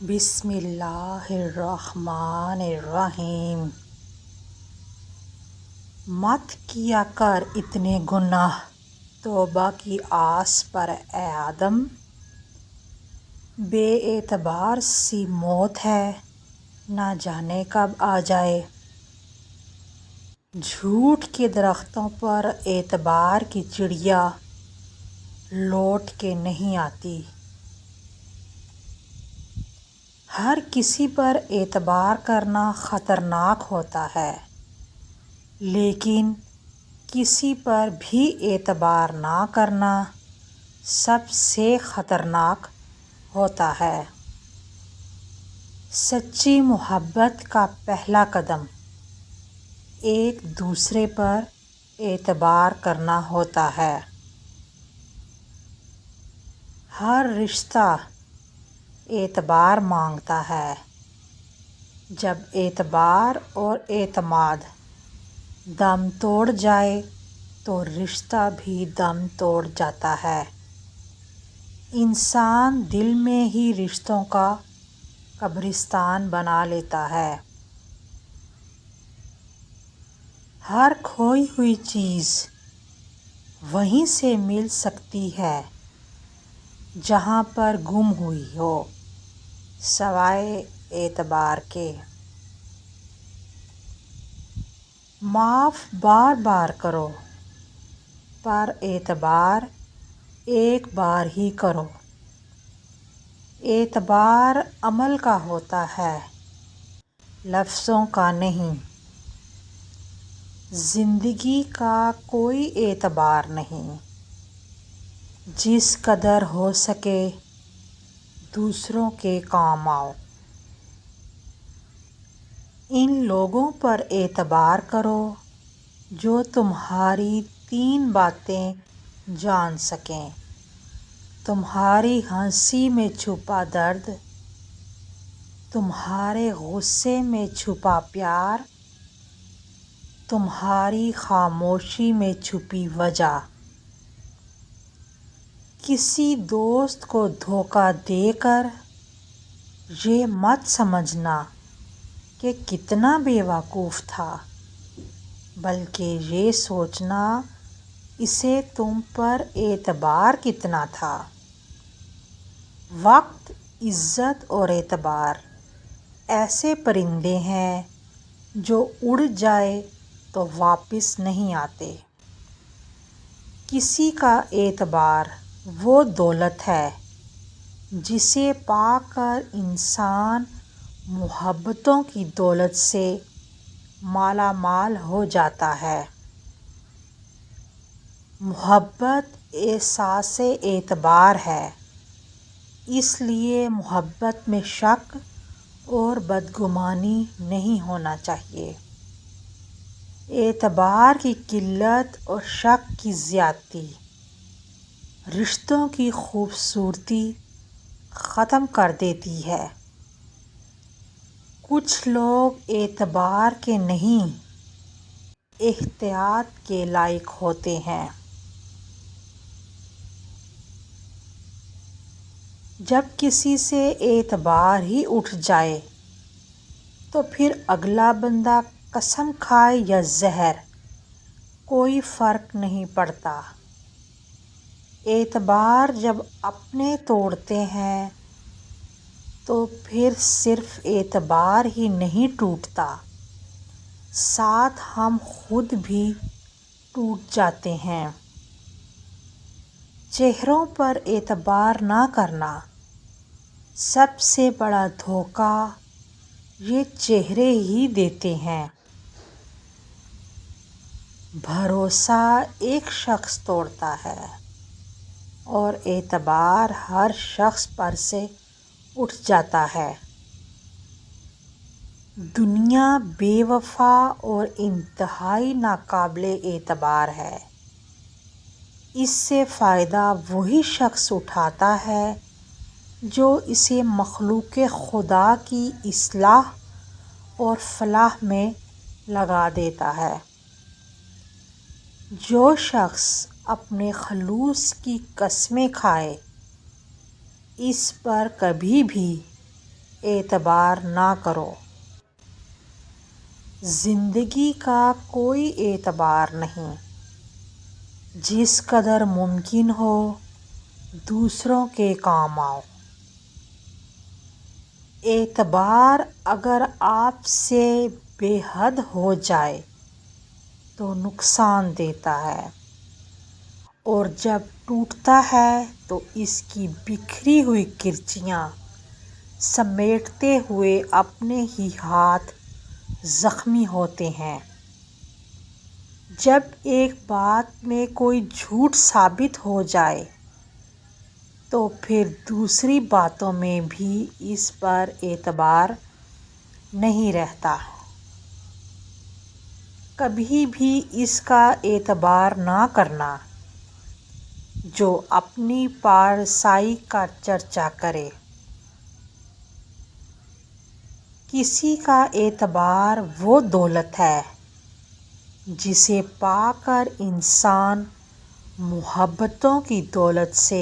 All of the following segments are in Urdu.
بسم اللہ الرحمن الرحیم۔ مت کیا کر اتنے گناہ، توبہ کی آس پر اے آدم۔ بے اعتبار سی موت ہے، نہ جانے کب آ جائے۔ جھوٹ کے درختوں پر اعتبار کی چڑیا لوٹ کے نہیں آتی۔ ہر کسی پر اعتبار کرنا خطرناک ہوتا ہے، لیکن کسی پر بھی اعتبار نہ کرنا سب سے خطرناک ہوتا ہے۔ سچی محبت کا پہلا قدم ایک دوسرے پر اعتبار کرنا ہوتا ہے۔ ہر رشتہ اعتبار مانگتا ہے۔ جب اعتبار اور اعتماد دم توڑ جائے تو رشتہ بھی دم توڑ جاتا ہے۔ انسان دل میں ہی رشتوں کا قبرستان بنا لیتا ہے۔ ہر کھوئی ہوئی چیز وہیں سے مل سکتی ہے جہاں پر گم ہوئی ہو، سوائے اعتبار کے۔ معاف بار بار کرو، پر اعتبار ایک بار ہی کرو۔ اعتبار عمل کا ہوتا ہے، لفظوں کا نہیں۔ زندگی کا کوئی اعتبار نہیں۔ جس قدر ہو سکے دوسروں کے کام آؤ۔ ان لوگوں پر اعتبار کرو جو تمہاری 3 باتیں جان سکیں: تمہاری ہنسی میں چھپا درد، تمہارے غصے میں چھپا پیار، تمہاری خاموشی میں چھپی وجہ۔ کسی دوست کو دھوکہ دے کر یہ مت سمجھنا کہ کتنا بے وقوف تھا، بلکہ یہ سوچنا اسے تم پر اعتبار کتنا تھا۔ وقت، عزت اور اعتبار ایسے پرندے ہیں جو اڑ جائے تو واپس نہیں آتے۔ کسی کا اعتبار وہ دولت ہے جسے پا کر انسان محبتوں کی دولت سے مالا مال ہو جاتا ہے۔ محبت احساس اعتبار ہے، اس لیے محبت میں شک اور بدگمانی نہیں ہونا چاہیے۔ اعتبار کی قلت اور شک کی زیادتی رشتوں کی خوبصورتی ختم کر دیتی ہے۔ کچھ لوگ اعتبار کے نہیں، احتیاط کے لائق ہوتے ہیں۔ جب کسی سے اعتبار ہی اٹھ جائے تو پھر اگلا بندہ قسم کھائے یا زہر، کوئی فرق نہیں پڑتا۔ اعتبار جب اپنے توڑتے ہیں تو پھر صرف اعتبار ہی نہیں ٹوٹتا، ساتھ ہم خود بھی ٹوٹ جاتے ہیں۔ چہروں پر اعتبار نہ کرنا سب سے بڑا دھوکہ یہ چہرے ہی دیتے ہیں۔ بھروسہ ایک شخص توڑتا ہے اور اعتبار ہر شخص پر سے اٹھ جاتا ہے۔ دنیا بے وفا اور انتہائی ناقابل اعتبار ہے۔ اس سے فائدہ وہی شخص اٹھاتا ہے جو اسے مخلوق خدا کی اصلاح اور فلاح میں لگا دیتا ہے۔ جو شخص اپنے خلوص کی قسمیں کھائے، اس پر کبھی بھی اعتبار نہ کرو۔ زندگی کا کوئی اعتبار نہیں۔ جس قدر ممکن ہو دوسروں کے کام آؤ۔ اعتبار اگر آپ سے بے حد ہو جائے تو نقصان دیتا ہے، اور جب ٹوٹتا ہے تو اس کی بکھری ہوئی کرچیاں سمیٹتے ہوئے اپنے ہی ہاتھ زخمی ہوتے ہیں۔ جب ایک بات میں کوئی جھوٹ ثابت ہو جائے تو پھر دوسری باتوں میں بھی اس پر اعتبار نہیں رہتا۔ کبھی بھی اس کا اعتبار نہ کرنا جو اپنی پارسائی کا چرچا کرے۔ کسی کا اعتبار وہ دولت ہے جسے پا کر انسان محبتوں کی دولت سے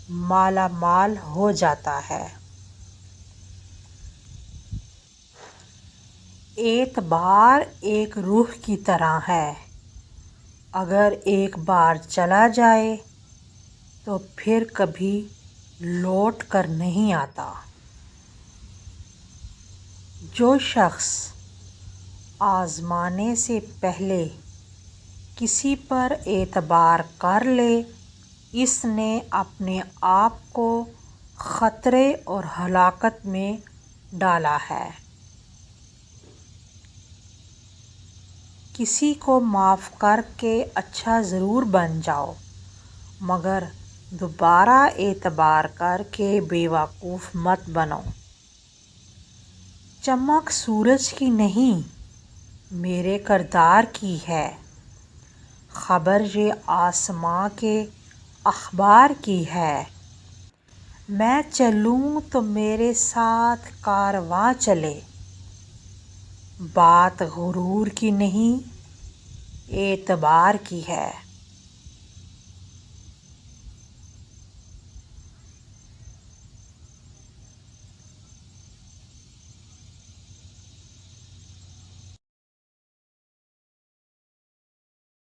مالا مال ہو جاتا ہے۔ اعتبار ایک روح کی طرح ہے، اگر ایک بار چلا جائے تو پھر کبھی لوٹ کر نہیں آتا۔ جو شخص آزمانے سے پہلے کسی پر اعتبار کر لے، اس نے اپنے آپ کو خطرے اور ہلاکت میں ڈالا ہے۔ کسی کو معاف کر کے اچھا ضرور بن جاؤ، مگر دوبارہ اعتبار کر کے بیوقوف مت بنو۔ چمک سورج کی نہیں، میرے کردار کی ہے، خبر یہ آسماں کے اخبار کی ہے۔ میں چلوں تو میرے ساتھ کارواں چلے، بات غرور کی نہیں اعتبار کی ہے۔